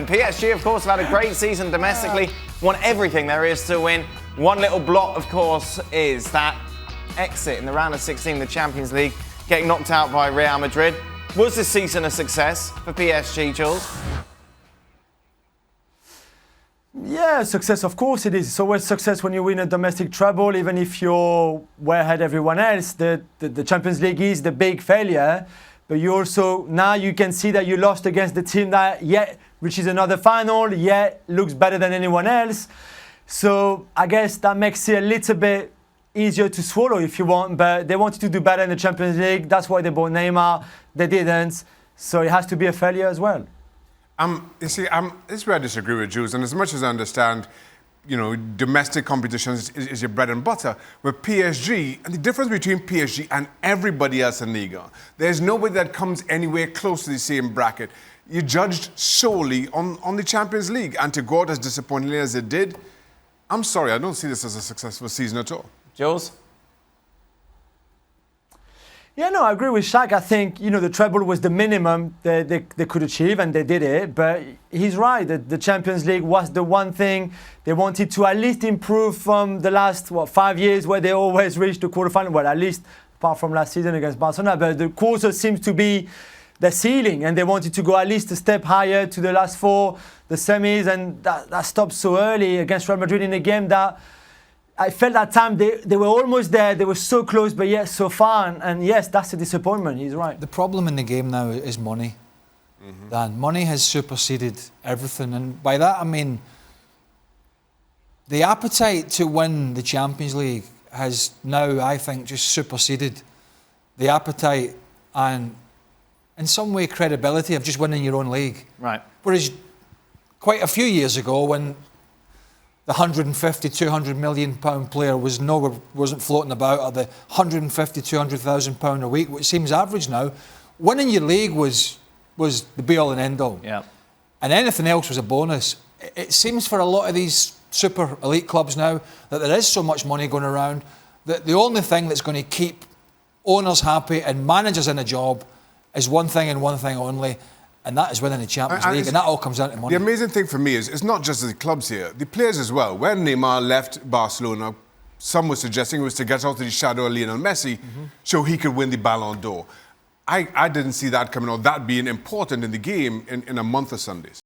moment. PSG, of course, have had a great season domestically, won everything there is to win. One little blot, of course, is that exit in the round of 16 of the Champions League, getting knocked out by Real Madrid. Was this season a success for PSG, Jules? Yeah, success, of course it is. It's always success when you win a domestic treble, even if you're way ahead of everyone else. The Champions League is the big failure, but you also, now you can see that you lost against the team that yet reaches another final, yet looks better than anyone else. So I guess that makes it a little bit easier to swallow if you want, but they wanted to do better in the Champions League. That's why they bought Neymar. They didn't. So it has to be a failure as well. You see, this is where I disagree with Jules. And as much as I understand, you know, domestic competitions is your bread and butter, with PSG, and the difference between PSG and everybody else in Liga, there's nobody that comes anywhere close to the same bracket. You're judged solely on the Champions League. And to go out as disappointingly as it did, I'm sorry, I don't see this as a successful season at all. Jules? Yeah, no, I agree with Shaq. I think, you know, the treble was the minimum they could achieve, and they did it. But he's right, the Champions League was the one thing they wanted to at least improve from the last, 5 years where they always reached the quarterfinal. Well, at least apart from last season against Barcelona. But the quarter seems to be the ceiling, and they wanted to go at least a step higher to the last four, the semis, and that stopped so early against Real Madrid in a game that I felt that time they were almost there. They were so close, but yet so far. And yes, that's a disappointment. He's right. The problem in the game now is money. Dan, money has superseded everything. And by that, I mean, the appetite to win the Champions League has now, I think, just superseded the appetite and, in some way, credibility of just winning your own league. Right. Whereas quite a few years ago, when the 150, 200 million pound player wasn't floating about, or the 150, 200,000 pound a week, which seems average now, winning your league was the be all and end all. Yeah. And anything else was a bonus. It seems for a lot of these super elite clubs now that there is so much money going around that the only thing that's going to keep owners happy and managers in a job is one thing and one thing only, and that is winning the Champions League, and that all comes down to money. The amazing thing for me is it's not just the clubs here, the players as well. When Neymar left Barcelona, some were suggesting it was to get out of the shadow of Lionel Messi so he could win the Ballon d'Or. I didn't see that coming out, that being important in the game in a month of Sundays.